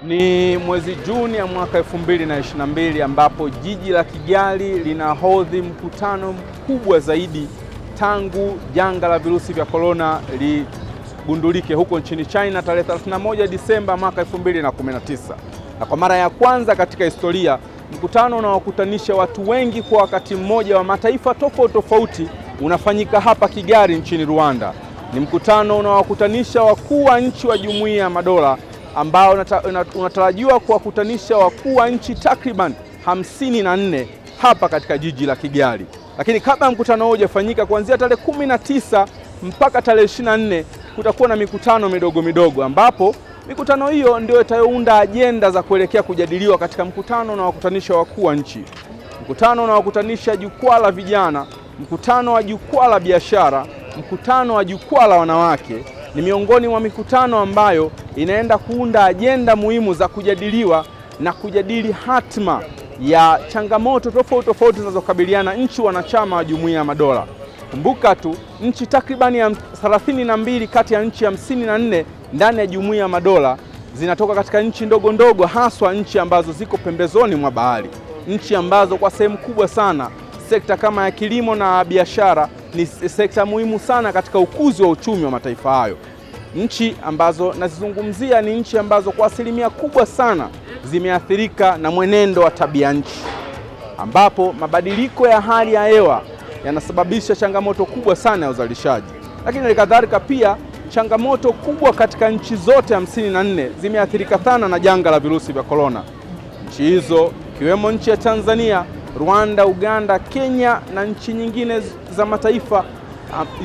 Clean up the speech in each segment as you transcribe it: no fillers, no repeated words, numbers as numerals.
Ni mwezi Juni ya mwaka 2022 ambapo jiji la Kigali linahodhi mkutano mkubwa zaidi tangu janga la virusi vya corona ligundulike huko nchini China tarehe 31 Disemba mwaka 2019. Na kwa mara ya kwanza katika historia, mkutano unaowakutanisha watu wengi kwa wakati mmoja wa mataifa tofauti tofauti unafanyika hapa Kigali nchini Rwanda. Ni mkutano unaowakutanisha wakuu wa nchi wa Jumuiya ya Madola ambao unatarajiwa kuwakutanisha wakuu wa nchi takriban 54 hapa katika jiji la Kigali. Lakini kabla ya mkutano huo hujafanyika, kuanzia tarehe 19 mpaka tarehe 24 kutakuwa na mikutano midogo midogo, ambapo mikutano hiyo ndio itayounda ajenda za kuelekea kujadiliwa katika mkutano unaowakutanisha wakuu wa nchi. Mkutano unaowakutanisha jukwaa la vijana, mkutano wa jukwaa la biashara, mkutano wa jukwaa la wanawake ni miongoni mwa mikutano ambayo inaenda kuunda ajenda muhimu za kujadiliwa na kujadili hatima ya changamoto tofauti tofauti zinazokabiliana nchi wanachama wa Jumuiya ya Madola. Kumbuka tu nchi takribani ya 32 kati ya nchi 54 ndani ya Jumuiya ya Madola zinatoka katika nchi ndogo ndogo, haswa nchi ambazo ziko pembezoni mwa bahari, nchi ambazo kwa sehemu kubwa sana sekta kama ya kilimo na biashara ni sekta muhimu sana katika ukuzi wa uchumi wa mataifa hayo. Nchi ambazo nazizungumzia ni nchi ambazo kwa asilimia kubwa sana zimeathirika na mwenendo wa tabia nchi, ambapo mabadiliko ya hali ya hewa yanasababisha changamoto kubwa sana ya uzalishaji. Lakini kadhalika pia changamoto kubwa katika nchi zote 54 zimeathirika sana na janga la virusi vya corona. Nchi hizo ikiwemo nchi ya Tanzania, Rwanda, Uganda, Kenya na nchi nyingine za mataifa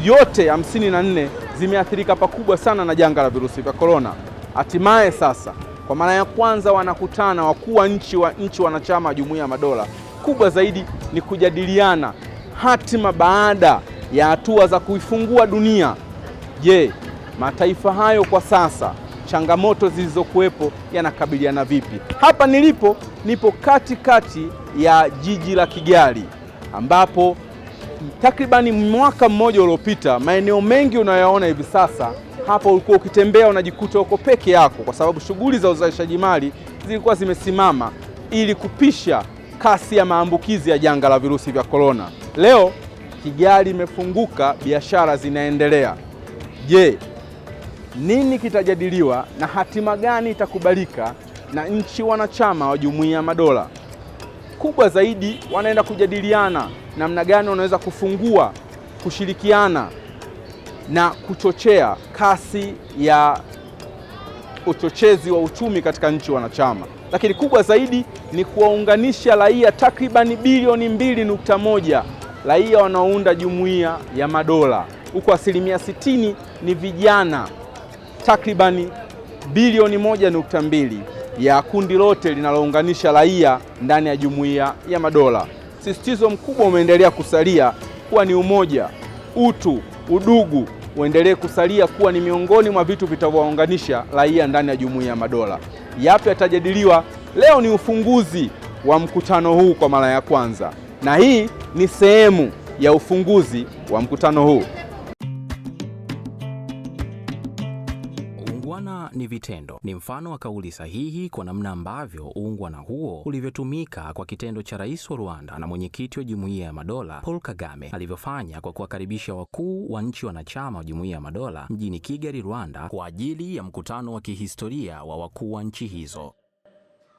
yote 54 zimeathirika pakubwa sana na janga la virusi vya corona. Hatimaye sasa kwa mara ya kwanza wanakutana wakuu wa nchi wanachama wa Jumuiya ya Madola. Kubwa zaidi ni kujadiliana hatima baada ya hatua za kuifungua dunia. Je, mataifa hayo kwa sasa changamoto zilizokuwepo yanakabiliana vipi? Hapa nipo katikati ya jiji la Kigali, ambapo takribani mwaka mmoja uliopita maeneo mengi unayoona hivi sasa hapo ulikuwa ukitembea unajikuta uko peke yako, kwa sababu shughuli za uzalishaji mali zilikuwa zimesimama ili kupisha kasi ya maambukizi ya janga la virusi vya corona. Leo Kigali imefunguka, biashara zinaendelea. Je, nini kitajadiliwa na hatima gani itakubalika na nchi wanachama wa Jumuiya ya Madola? Kubwa zaidi wanaenda kujadiliana namna gani wanaweza kufungua, kushirikiana na kuchochea kasi ya uchochezi wa uchumi katika nchi wanachama. Lakini kubwa zaidi ni kuwaunganisha raia takribani bilioni 2.1 raia wanaounda Jumuiya ya Madola, huko asilimia 60 ni vijana, takribani bilioni 1.2 ya kundi lote linalounganisha raia ndani ya Jumuiya ya Madola. Sisitizo mkubwa umeendelea kusalia kuwa ni umoja, utu, udugu uendelee kusalia kuwa ni miongoni mwa vitu vitavyowaunganisha raia ndani ya Jumuiya ya Madola. Yapi yatajadiliwa? Leo ni ufunguzi wa mkutano huu kwa mara ya kwanza, na hii ni sehemu ya ufunguzi wa mkutano huu. Uungwana ni vitendo, ni mfano wa kauli sahihi kwa namna ambavyo uungwana huo ulivyotumika kwa kitendo cha Rais wa Rwanda na mwenyekiti wa Jumuiya ya Madola Paul Kagame alivyofanya kwa kuwakaribisha wakuu wa nchi wanachama wa Jumuiya ya Madola mjini Kigali, Rwanda, kwa ajili ya mkutano wa kihistoria wa wakuu wa nchi hizo.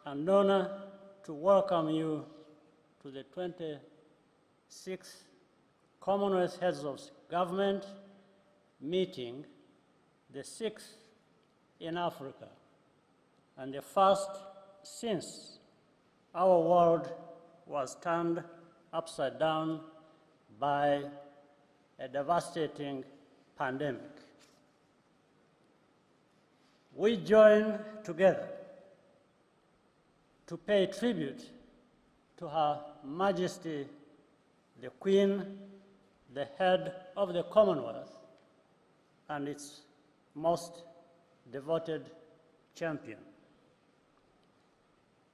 An honor to welcome you to the 26th Commonwealth Heads of Government meeting, the 6th in Africa, and the first since our world was turned upside down by a devastating pandemic. We join together to pay tribute to Her Majesty the Queen, the head of the Commonwealth, and its most devoted champion.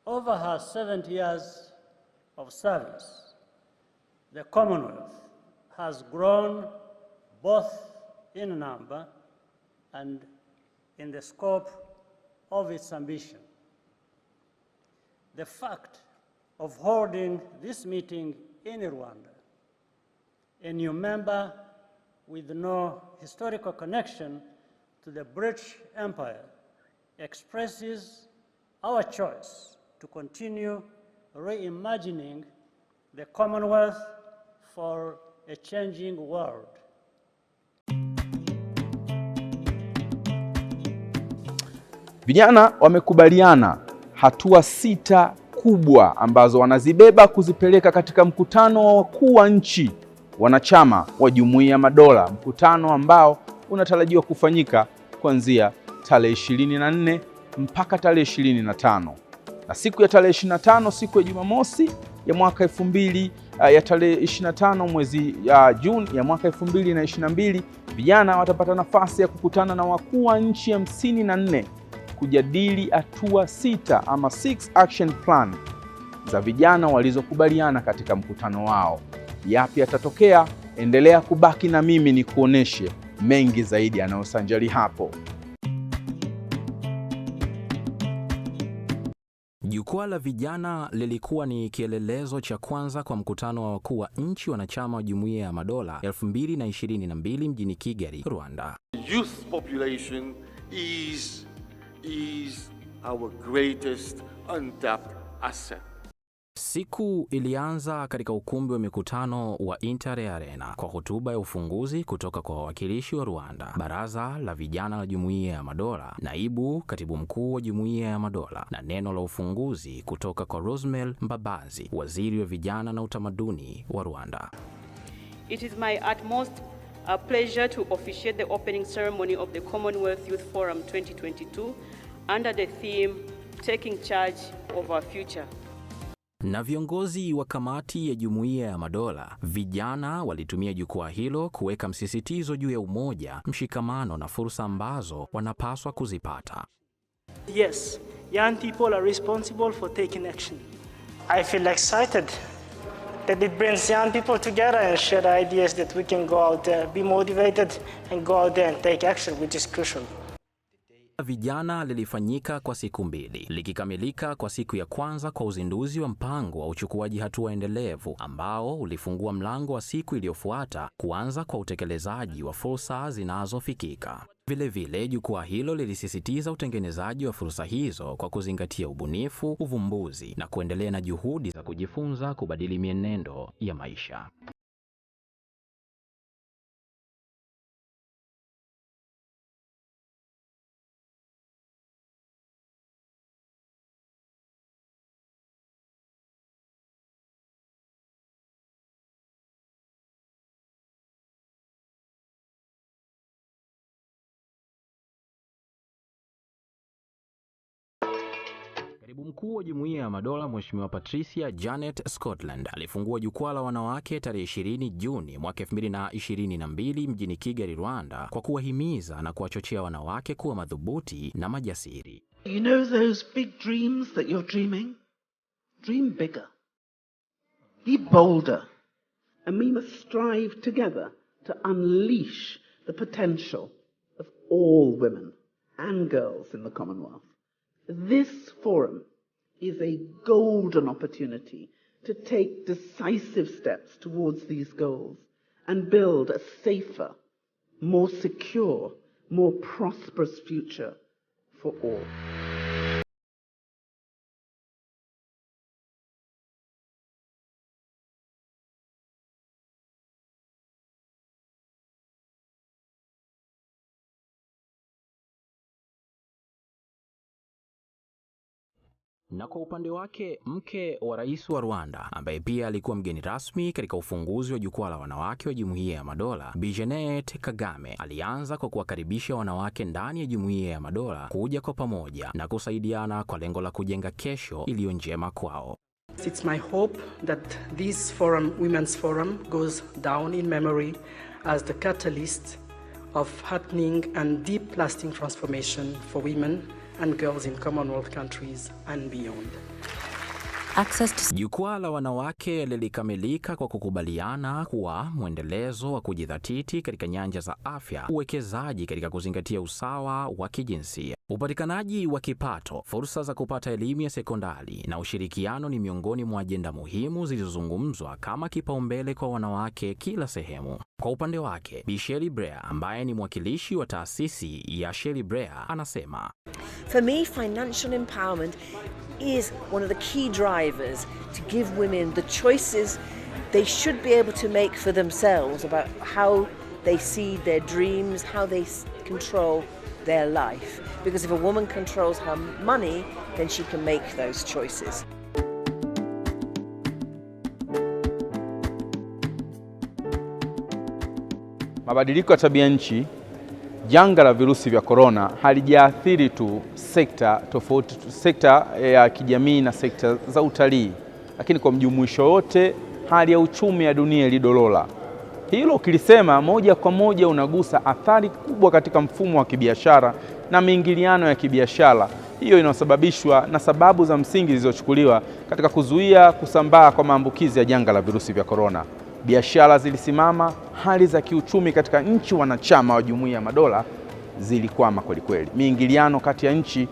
Over her 70 years of service, the Commonwealth has grown both in number and in the scope of its ambition. the fact of holding this meeting in Rwanda, a new member with no historical connection to the British Empire, expresses our choice to continue reimagining the Commonwealth for a changing world. Vijana wamekubaliana hatua 6 kubwa ambazo wanazibeba kuzipeleka katika mkutano wa wakuu wa nchi wanachama wa Jumuiya ya Madola, mkutano ambao unatarajiwa kufanyika kuanzia tarehe 24 mpaka tarehe 25. Na siku ya tarehe 25, siku ya Jumamosi ya mwaka 2000 ya tarehe 25 mwezi Juni ya mwaka 2022, vijana watapata nafasi ya kukutana na wakuu wa nchi 54 kujadili hatua 6 ama 6 action plan za vijana walizokubaliana katika mkutano wao. Yapi yatatokea? Endelea kubaki na mimi ni kuoneshe mengi zaidi yanayosanjari hapo. Jukwaa la vijana lilikuwa ni kielelezo cha kwanza kwa mkutano wa wakuu wa nchi wanachama wa Jumuiya ya Madola 2022 mjini Kigali, Rwanda. Youth population is our greatest untapped asset. Siku ilianza katika ukumbi wa mikutano wa Intare Arena kwa hotuba ya ufunguzi kutoka kwa wawakilishi wa Rwanda, Baraza la Vijana la Jumuiya ya Madola, Naibu Katibu Mkuu wa Jumuiya ya Madola, na neno la ufunguzi kutoka kwa Rosemary Mbabazi, Waziri wa Vijana na Utamaduni wa Rwanda. It is my utmost pleasure to officiate the opening ceremony of the Commonwealth Youth Forum 2022 under the theme Taking Charge of Our Future. Na viongozi wa kamati ya Jumuiya ya Madola, vijana walitumia jukwaa hilo kuweka msisitizo juu ya umoja, mshikamano na fursa ambazo wanapaswa kuzipata. Yes, young people are responsible for taking action. I feel excited that it brings young people together and share ideas that we can go out there, be motivated and go out there and take action, which is crucial. Vijana lilifanyika kwa siku 2, likikamilika kwa siku ya kwanza kwa uzinduzi wa mpango wa uchukuaji hatua endelevu ambao ulifungua mlango wa siku iliyofuata kuanza kwa utekelezaji wa fursa zinazofikika. Vilevile, jukwaa hilo lilisisitiza utengenezaji wa fursa hizo kwa kuzingatia ubunifu, uvumbuzi na kuendelea na juhudi za kujifunza kubadili mienendo ya maisha. Katibu Mkuu wa Jumuiya ya Madola Mheshimiwa Patricia Janet Scotland alifungua jukwaa la wanawake tarehe 20 Juni mwaka 2022 mjini Kigali, Rwanda, kwa kuwahimiza na kuwachochea wanawake kuwa madhubuti na majasiri. You know those big dreams that you're dreaming? Dream bigger. Be bolder. And we must strive together to unleash the potential of all women and girls in the Commonwealth. This forum is a golden opportunity to take decisive steps towards these goals and build a safer, more secure, more prosperous future for all. Na kwa upande wake, mke wa Rais wa Rwanda ambaye pia alikuwa mgeni rasmi katika ufunguzi wa jukwaa la wanawake wa Jumuiya ya Madola, Rwanda Kagame, alianza kwa kuwakaribisha wanawake ndani ya Jumuiya ya Madola kuja kwa pamoja na kusaidiana kwa lengo la kujenga kesho iliyo njema kwao. It's my hope that this forum, Women's Forum, goes down in memory as the catalyst of happening and deep lasting transformation for women and girls in Commonwealth countries and beyond. access to... Jukwaa la wanawake lilikamilika kwa kukubaliana kuwa mwendelezo wa kujidhatiti katika nyanja za afya, uwekezaji katika kuzingatia usawa wa kijinsia, upatikanaji wa kipato, fursa za kupata elimu ya sekondari na ushirikiano ni miongoni mwa ajenda muhimu zilizozungumzwa kama kipaumbele kwa wanawake kila sehemu. Kwa upande wake, Bi Shelley Brea ambaye ni mwakilishi wa taasisi ya Shelley Brea anasema, For me, financial empowerment is one of the key drivers to give women the choices they should be able to make for themselves about how they see their dreams, how they control their life. Because if a woman controls her money, then she can make those choices. Mabadiliko ya tabia nchi, janga la virusi vya korona halijaathiri tu sekta tofauti, sekta ya kijamii na sekta za utalii, lakini kwa mjumuisho wote hali ya uchumi ya dunia ilidolola. Hilo ukilisema moja kwa moja unagusa athari kubwa katika mfumo wa kibiashara na miingiliano ya kibiashara. Hiyo inasababishwa na sababu za msingi zilizochukuliwa katika kuzuia kusambaa kwa maambukizi ya janga la virusi vya korona. Biashara zilisimama, hali za kiuchumi katika nchi wanachama wa Jumuiya ya Madola zilikwama kweli kweli. Miingiliano kati ya nchi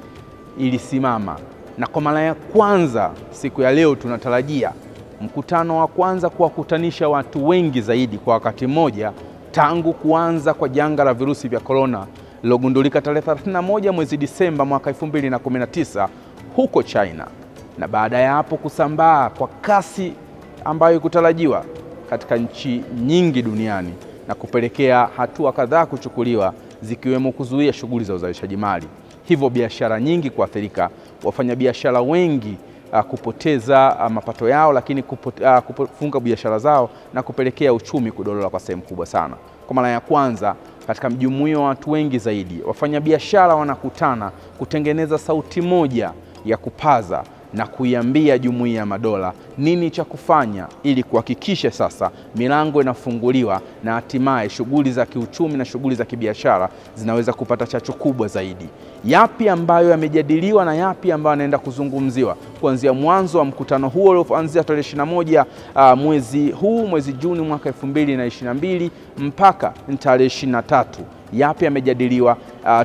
ilisimama, na kwa mara ya kwanza siku ya leo tunatarajia mkutano wa kwanza kuwakutanisha watu wengi zaidi kwa wakati mmoja tangu kuanza kwa janga la virusi vya korona lilogundulika tarehe 31 mwezi Disemba mwaka 2019 huko China, na baada ya hapo kusambaa kwa kasi ambayo kutarajiwa katika nchi nyingi duniani na kupelekea hatua kadhaa kuchukuliwa zikiwemo kuzuia shughuli za uzalishaji mali, hivyo biashara nyingi kuathirika, wafanyabiashara wengi kupoteza mapato yao, lakini kufunga biashara zao na kupelekea uchumi kudorora kwa sehemu kubwa sana. Kwa mara ya kwanza katika mjumuiyo wa watu wengi zaidi, wafanyabiashara wanakutana kutengeneza sauti moja ya kupaza na kuiambia Jumuiya ya Madola nini cha kufanya ili kuhakikisha sasa milango inafunguliwa na hatimaye shughuli za kiuchumi na shughuli za kibiashara zinaweza kupata chachu kubwa zaidi. Yapi ambayo yamejadiliwa na yapi ambayo yanaenda kuzungumziwa kuanzia mwanzo wa mkutano huo ulioanzia tarehe 21 mwezi Juni mwaka 2022 mpaka tarehe 23. Yapi yamejadiliwa?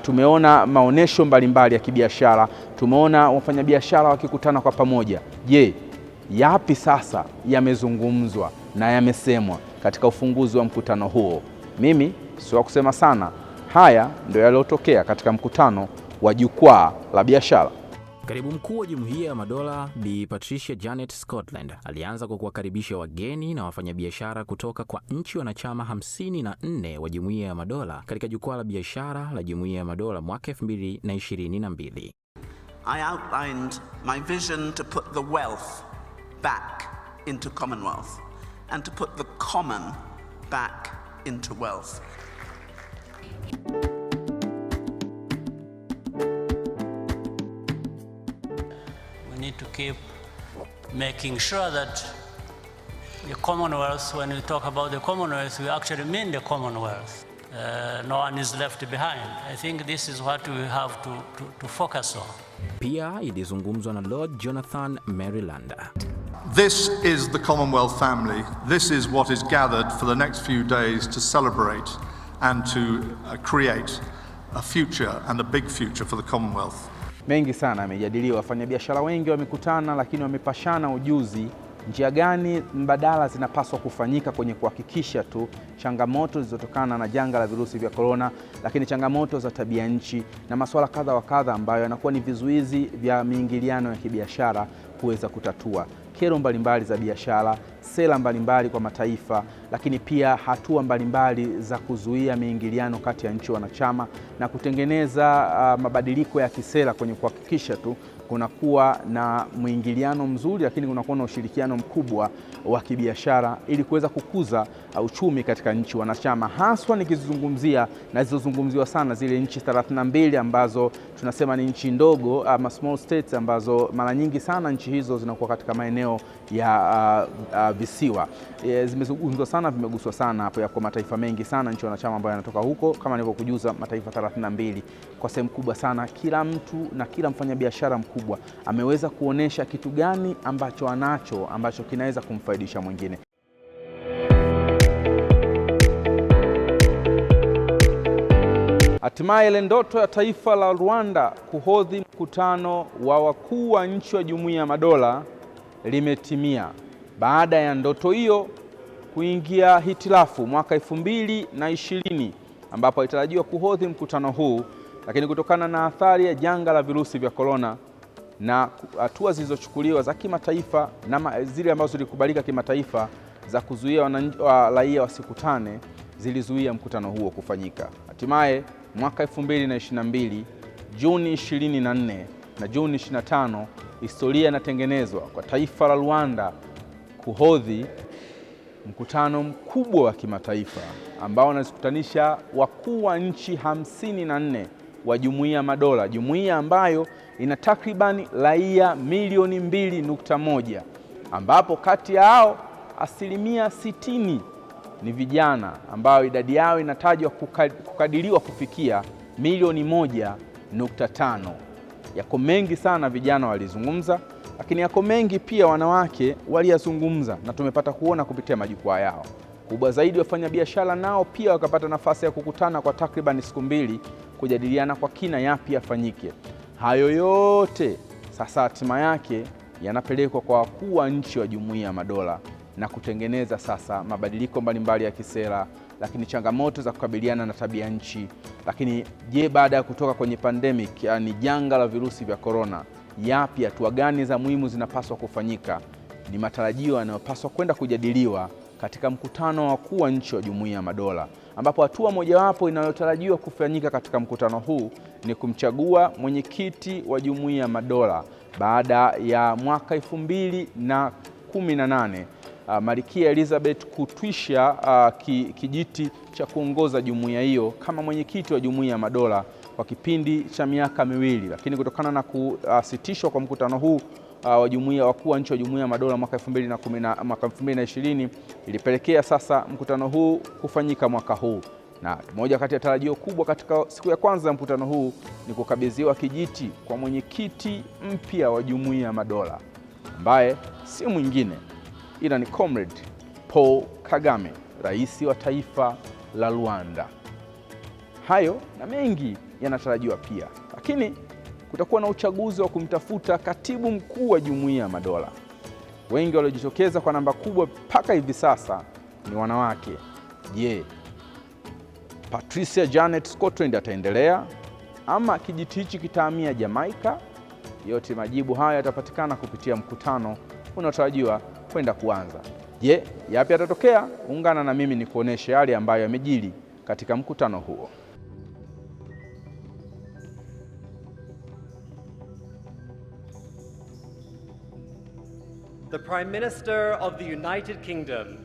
Tumeona maonesho mbalimbali ya kibiashara, tumeona wafanyabiashara wakikutana kwa pamoja. Je, yapi sasa yamezungumzwa na yamesemwa katika ufunguzi wa mkutano huo? Mimi sio kusema sana, haya ndio yaliyotokea katika mkutano wa Jukwaa la Biashara. Katibu mkuu wa Jumuiya ya Madola Bi Patricia Janet Scotland alianza kwa kuwakaribisha wageni na wafanyabiashara kutoka kwa nchi wanachama 54 wa Jumuiya ya Madola katika Jukwaa la Biashara la Jumuiya ya Madola mwaka 2022. I outlined my vision to put the wealth back into Commonwealth and to put the common back into wealth. We need to keep making sure that the Commonwealth, when we talk about the Commonwealth, we actually mean the Commonwealth. No one is left behind. I think this is what we have to focus on. Pia ilizungumzwa na Lord Jonathan Maryland. This is the Commonwealth family. This is what is gathered for the next few days to celebrate and to create a future and a big future for the Commonwealth. Mengi sana yamejadiliwa, wafanyabiashara wengi wamekutana, lakini wamepashana ujuzi njia gani mbadala zinapaswa kufanyika kwenye kuhakikisha tu changamoto zilizotokana na janga la virusi vya korona, lakini changamoto za tabia nchi na masuala kadha wa kadha ambayo yanakuwa ni vizuizi vya miingiliano ya kibiashara kuweza kutatua kero mbalimbali za biashara, sera mbalimbali kwa mataifa, lakini pia hatua mbalimbali za kuzuia miingiliano kati ya nchi wanachama na kutengeneza mabadiliko ya kisera kwenye kuhakikisha tu kunakuwa na mwingiliano mzuri, lakini kunakuwa na ushirikiano mkubwa wa kibiashara ili kuweza kukuza uchumi katika nchi wanachama, haswa nikizungumzia na zilizozungumziwa sana zile nchi 32 ambazo tunasema ni nchi ndogo ama small states, ambazo mara nyingi sana nchi hizo zinakuwa katika maeneo maeneo ya visiwa. Zimezungumzwa sana, vimeguswa sana hapo. Yako mataifa mengi sana nchi wanachama ambayo yanatoka huko, kama nilivyokujuza, mataifa 32. Kwa sehemu kubwa sana kila mtu na kila mfanyabiashara mkubwa ameweza kuonesha kitu gani ambacho anacho ambacho kinaweza kumfaidisha mwingine. Hatimaye ile ndoto ya taifa la Rwanda kuhodhi mkutano wa wakuu wa nchi wa Jumuiya ya Madola limetimia baada ya ndoto hiyo kuingia hitilafu mwaka 2020 ambapo alitarajiwa kuhodhi mkutano huu, lakini kutokana na athari ya janga la virusi vya korona na hatua zilizochukuliwa za kimataifa na zile ambazo zilikubalika kimataifa za kuzuia raia wasikutane zilizuia mkutano huo kufanyika. Hatimaye mwaka 2022 Juni 24 na Juni 25 historia inatengenezwa kwa taifa la Rwanda kuhodhi mkutano mkubwa wa kimataifa ambao unazikutanisha wakuu wa nchi 54 wa Jumuiya ya Madola, jumuiya ambayo ina takribani raia milioni 2.1, ambapo kati ya hao 60% ni vijana ambao idadi yao inatajwa kukadiriwa kufikia milioni 1.5. Yako mengi sana vijana walizungumza, lakini yako mengi pia wanawake waliyazungumza na tumepata kuona kupitia majukwaa yao. Kubwa zaidi, wafanyabiashara nao pia wakapata nafasi ya kukutana kwa takriban siku 2 kujadiliana kwa kina yapi yafanyike. Hayo yote sasa hatima yake yanapelekwa kwa wakuu wa nchi wa Jumuiya ya Madola na kutengeneza sasa mabadiliko mbalimbali ya kisera, lakini changamoto za kukabiliana na tabia nchi. Lakini je, baada ya kutoka kwenye pandemic, yani janga la virusi vya korona, yapi hatua gani za muhimu zinapaswa kufanyika? Ni matarajio yanayopaswa kwenda kujadiliwa katika mkutano wa wakuu wa nchi wa Jumuiya ya Madola, ambapo hatua mojawapo inayotarajiwa kufanyika katika mkutano huu ni kumchagua mwenyekiti wa Jumuiya ya Madola baada ya mwaka 2018 Malkia Elizabeth kutwisha kijiti cha kuongoza jumuiya hiyo kama mwenyekiti wa Jumuiya ya Madola kwa kipindi cha miaka 2, lakini kutokana na kusitishwa kwa mkutano huu wa jumuiya wakuu wa nchi wa Jumuiya ya Madola mwaka 2020 ilipelekea sasa mkutano huu kufanyika mwaka huu. Na moja kati ya tarajio kubwa katika siku ya kwanza ya mkutano huu ni kukabidhiwa kijiti kwa mwenyekiti mpya wa Jumuiya ya Madola ambaye si mwingine ila ni Comrade Paul Kagame, rais wa taifa la Rwanda. Hayo na mengi yanatarajiwa pia, lakini kutakuwa na uchaguzi wa kumtafuta katibu mkuu wa Jumuiya ya Madola. Wengi waliojitokeza kwa namba kubwa mpaka hivi sasa ni wanawake. Je, Patricia Janet Scotland ataendelea ama kijiti hichi kitahamia Jamaica? Yote majibu haya yatapatikana kupitia mkutano unaotarajiwa kwenda kuanza. Je, yapi yatatokea? Ungana na mimi ni kuonesha yale ambayo yamejiri katika mkutano huo. The Prime Minister of the United Kingdom.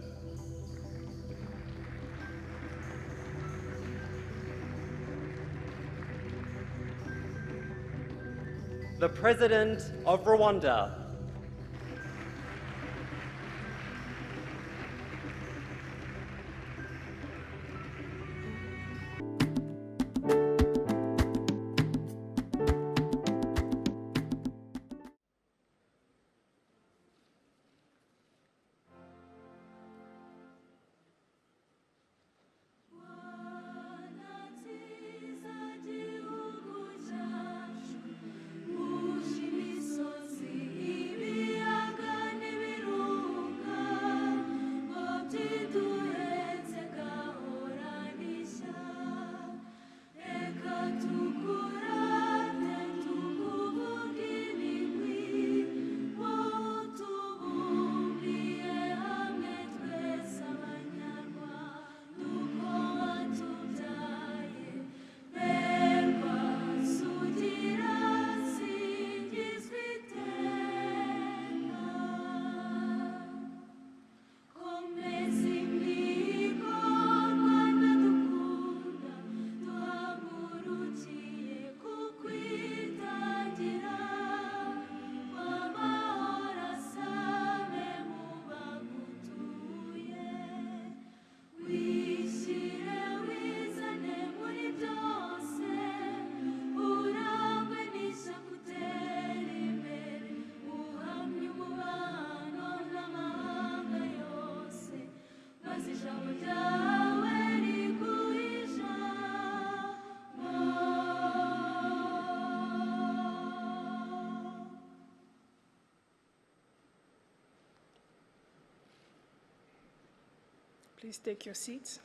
The President of Rwanda. Please take your seats.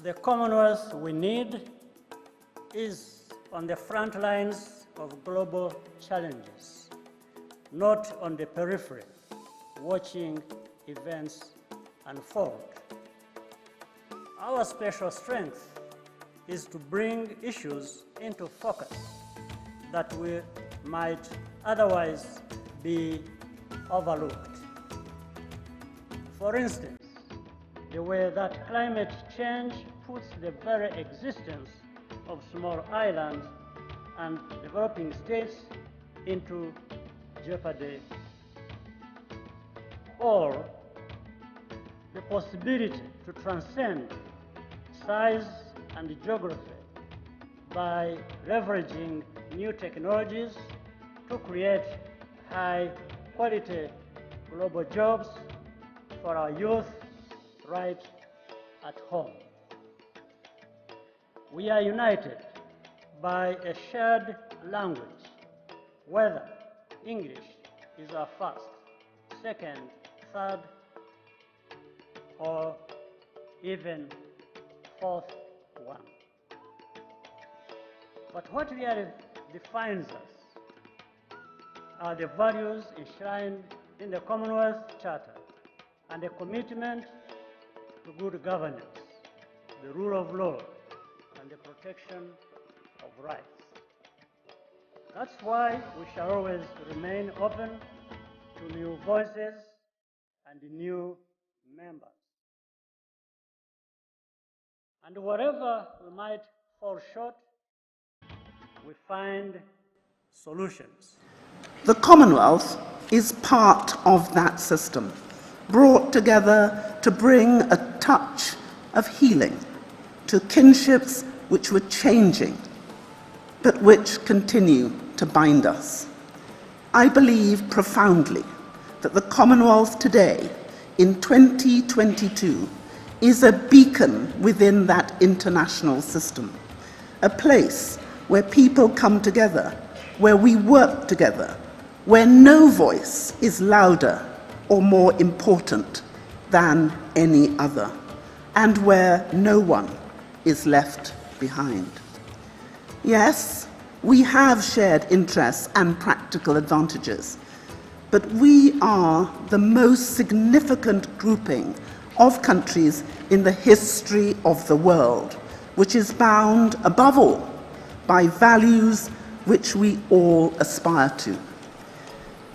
The Commonwealth we need is on the front lines of global challenges, not on the periphery, watching events unfold. Our special strength is to bring issues into focus that we might otherwise be overlooked. For instance, the way that climate change puts the very existence of small islands and developing states into jeopardy, or the possibility to transcend size and geography by leveraging new technologies to create high-quality global jobs for our youth right at home. We are united by a shared language, whether English is our first, second, third, or even fourth one. But what really defines us are the values enshrined in the Commonwealth Charter and a commitment to good governance, the rule of law, and the protection of rights. That's why we shall always remain open to new voices and new members. And wherever we might fall short, we find solutions. The Commonwealth is part of that system, brought together to bring a touch of healing to kinships which were changing, but which continue to bind us. I believe profoundly that the Commonwealth today, in 2022, is a beacon within that international system, a place where people come together, where we work together, where no voice is louder or more important than any other, and where no one is left behind. Yes, we have shared interests and practical advantages, but we are the most significant grouping of countries in the history of the world, which is bound, above all, by values which we all aspire to.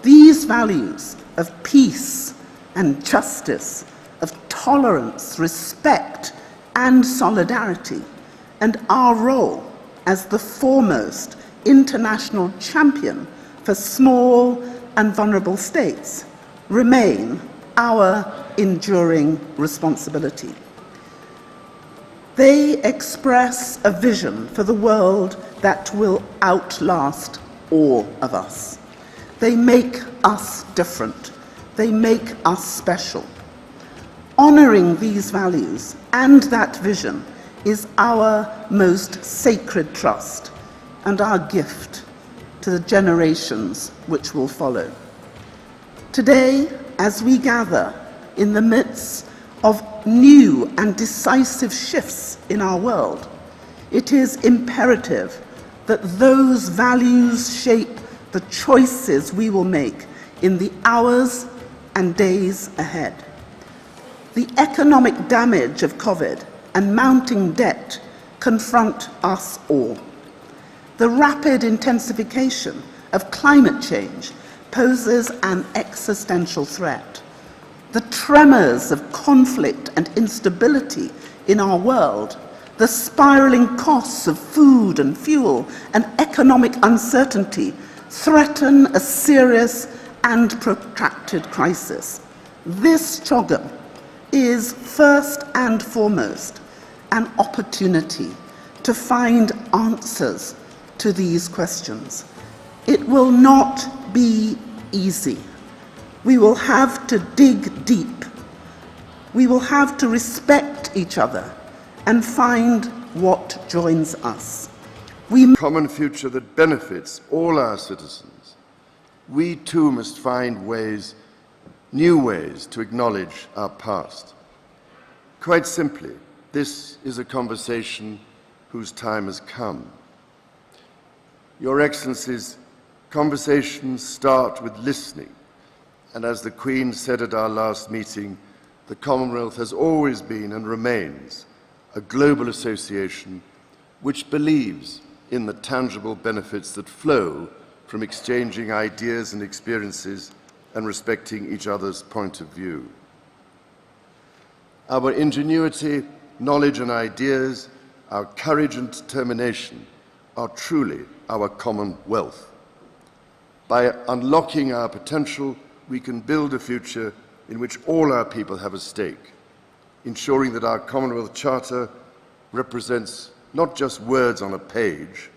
These values of peace and justice, of tolerance, respect, and solidarity, and our role as the foremost international champion for small and vulnerable states, remain our enduring responsibility. They express a vision for the world that will outlast all of us. They make us different. They make us special. Honoring these values and that vision is our most sacred trust and our gift to the generations which will follow. Today, as we gather in the midst of new and decisive shifts in our world, it is imperative that those values shape the choices we will make in the hours and days ahead. The economic damage of COVID and mounting debt confront us all. The rapid intensification of climate change poses an existential threat. The tremors of conflict and instability in our world, the spiraling costs of food and fuel, and economic uncertainty threaten a serious and protracted crisis. This Chogm is first and foremost an opportunity to find answers to these questions. It will not be easy. We will have to dig deep. We will have to respect each other and find what joins us. A common future that benefits all our citizens. We too must find ways new ways to acknowledge our past. Quite simply, this is a conversation whose time has come. Your Excellencies, conversations start with listening, and as the Queen said at our last meeting, the Commonwealth has always been and remains a global association which believes in the tangible benefits that flow from exchanging ideas and experiences and respecting each other's point of view. Our ingenuity, knowledge and ideas, our courage and determination are truly our common wealth. By unlocking our potential, we can build a future in which all our people have a stake, ensuring that our Commonwealth Charter represents not just words on a page,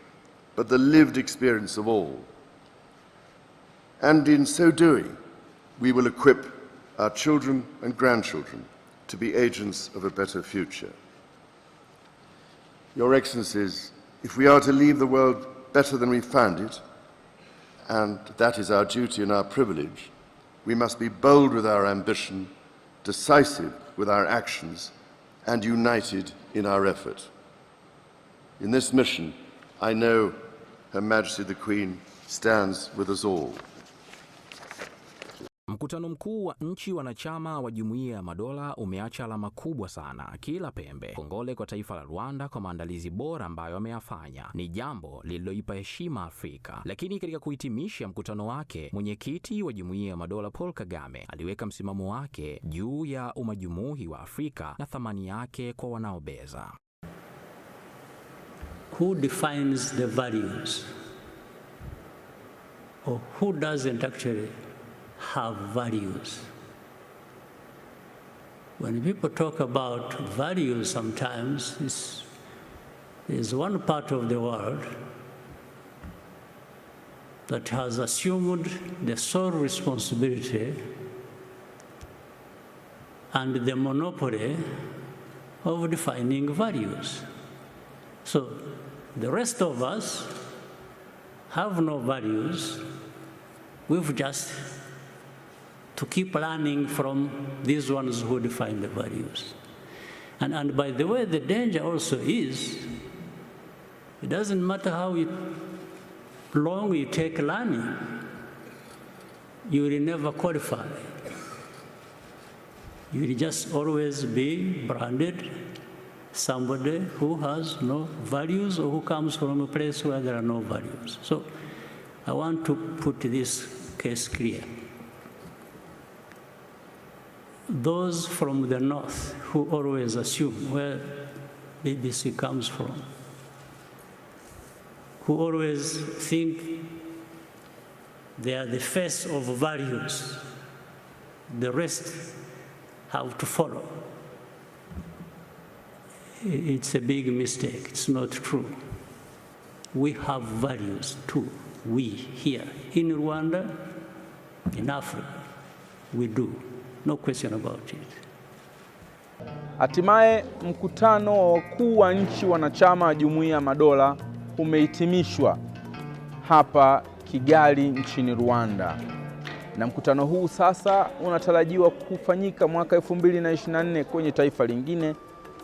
but the lived experience of all. And in so doing, we will equip our children and grandchildren to be agents of a better future. Your Excellencies, if we are to leave the world better than we found it, and that is our duty and our privilege, we must be bold with our ambition, decisive with our actions, and united in our effort. In this mission, I know Her Majesty the Queen stands with us all. Mkutano mkuu wa nchi wanachama wa Jumuiya ya Madola umeacha alama kubwa sana kila pembe. Kongole kwa taifa la Rwanda kwa maandalizi bora ambayo wameyafanya. Ni jambo lililoipa heshima Afrika. Lakini katika kuhitimisha mkutano wake, mwenyekiti wa Jumuiya ya Madola Paul Kagame aliweka msimamo wake juu ya umajumuhi wa Afrika na thamani yake kwa wanaobeza. Who defines the values? Or who doesn't actually have values? When people talk about values, sometimes there's one part of the world that has assumed the sole responsibility and the monopoly of defining values. So the rest of us have no values. We've just to keep learning from these ones who define the values. And by the way, the danger also is, it doesn't matter how long you take learning, you will never qualify. You will just always be branded somebody who has no values or who comes from a place where there are no values. So I want to put this case clear. Those from the north who always assume where BBC comes from, who always think they are the face of values, the rest have to follow. It's a big mistake. It's not true. We have values too. We here in Rwanda, in Africa, we do. No question about it. Hatimaye mkutano wa wakuu wa nchi wanachama wa Jumuiya ya Madola umehitimishwa hapa Kigali nchini Rwanda. Na mkutano huu sasa unatarajiwa kufanyika mwaka 2024 kwenye taifa lingine,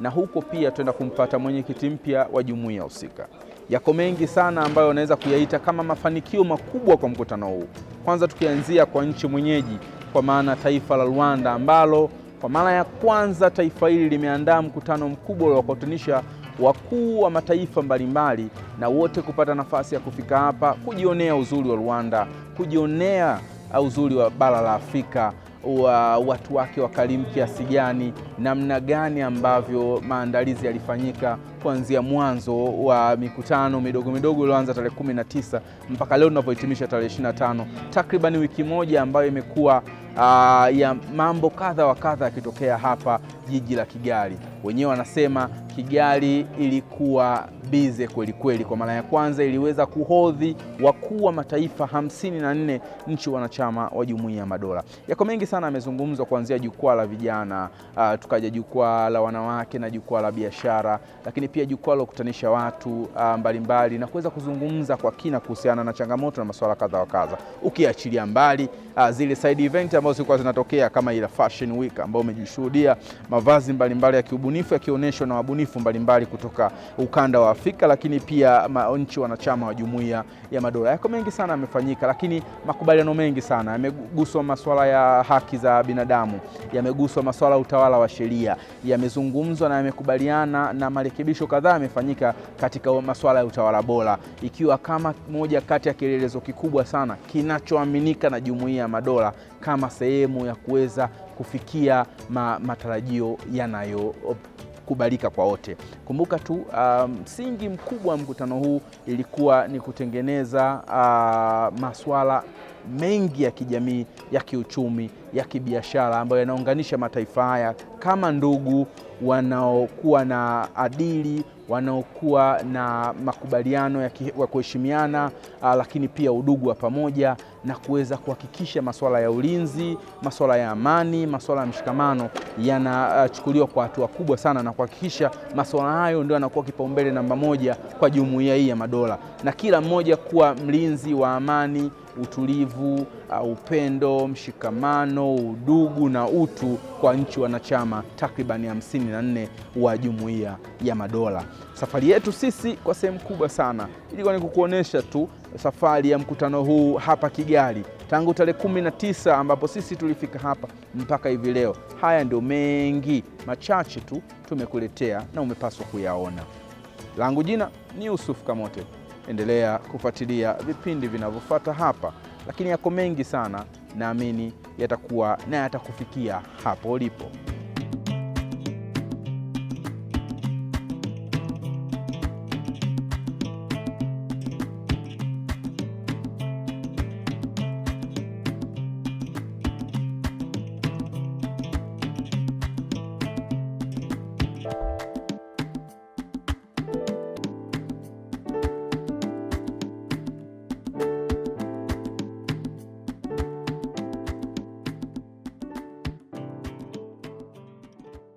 na huko pia tuenda kumpata mwenyekiti mpya wa jumuiya husika. Yako mengi sana ambayo unaweza kuyaita kama mafanikio makubwa kwa mkutano huu. Kwanza tukianzia kwa nchi mwenyeji, kwa maana taifa la Rwanda ambalo kwa mara ya kwanza taifa hili limeandaa mkutano mkubwa uliwakutanisha wakuu wa mataifa mbalimbali, na wote kupata nafasi ya kufika hapa kujionea uzuri wa Rwanda, kujionea uzuri wa bara la Afrika, wa watu wake wakarimu kiasi gani, namna gani ambavyo maandalizi yalifanyika kuanzia mwanzo wa mikutano midogo midogo iliyoanza tarehe 19 mpaka leo tunavyohitimisha tarehe 25. Takriban wiki moja ambayo imekuwa ya mambo kadha wa kadha yakitokea hapa jiji la Kigali. Wenyewe wanasema Kigali ilikuwa bize kweli kweli. Kwa mara ya kwanza iliweza kuhodhi wakuu wa mataifa 54 nchi wanachama wa Jumuiya ya Madola. Yako mengi sana yamezungumzwa, kuanzia jukwaa la vijana, tukaja jukwaa la wanawake na jukwaa la biashara, lakini pia jukwaa la kukutanisha watu mbalimbali na kuweza kuzungumza kwa kina kuhusiana na changamoto na masuala kadha wa kadha, ukiachilia mbali zile side event ambazo zilikuwa zinatokea kama ile Fashion Week ambao umejishuhudia mavazi mbalimbali ya kiubunifu yakionyeshwa na wabunifu mbalimbali kutoka ukanda wa Afrika, lakini pia nchi wanachama wa Jumuiya ya Madola. Yako mengi sana yamefanyika, lakini makubaliano mengi sana yameguswa masuala ya haki za binadamu, yameguswa masuala ya utawala wa sheria, yamezungumzwa na yamekubaliana na marekebisho kadhaa yamefanyika katika masuala ya utawala bora, ikiwa kama moja kati ya kielelezo kikubwa sana kinachoaminika na Jumuiya ya Madola kama sehemu ya kuweza kufikia matarajio yanayokubalika kwa wote. Kumbuka tu msingi mkubwa wa mkutano huu ilikuwa ni kutengeneza masuala mengi ya kijamii, ya kiuchumi, ya kibiashara ambayo yanaunganisha mataifa haya kama ndugu wanaokuwa na adili, wanaokuwa na makubaliano ya kuheshimiana, lakini pia udugu wa pamoja, na kuweza kuhakikisha masuala ya ulinzi, masuala ya amani, masuala ya mshikamano yanachukuliwa kwa hatua kubwa sana, na kuhakikisha masuala hayo ndio yanakuwa kipaumbele namba moja kwa Jumuiya hii ya Madola, na kila mmoja kuwa mlinzi wa amani, utulivu, upendo, mshikamano, udugu na utu kwa nchi wanachama takribani 54 wa Jumuiya ya Madola. Safari yetu sisi kwa sehemu kubwa sana ilikuwa ni kukuonesha tu safari ya mkutano huu hapa Kigali tangu tarehe 19 ambapo sisi tulifika hapa mpaka hivi leo. Haya ndio mengi machache tu tumekuletea na umepaswa kuyaona. Langu jina ni Yusuf Kamote. Endelea kufuatilia vipindi vinavyofuata hapa, lakini yako mengi sana, naamini yatakuwa na yatakufikia hapo ulipo.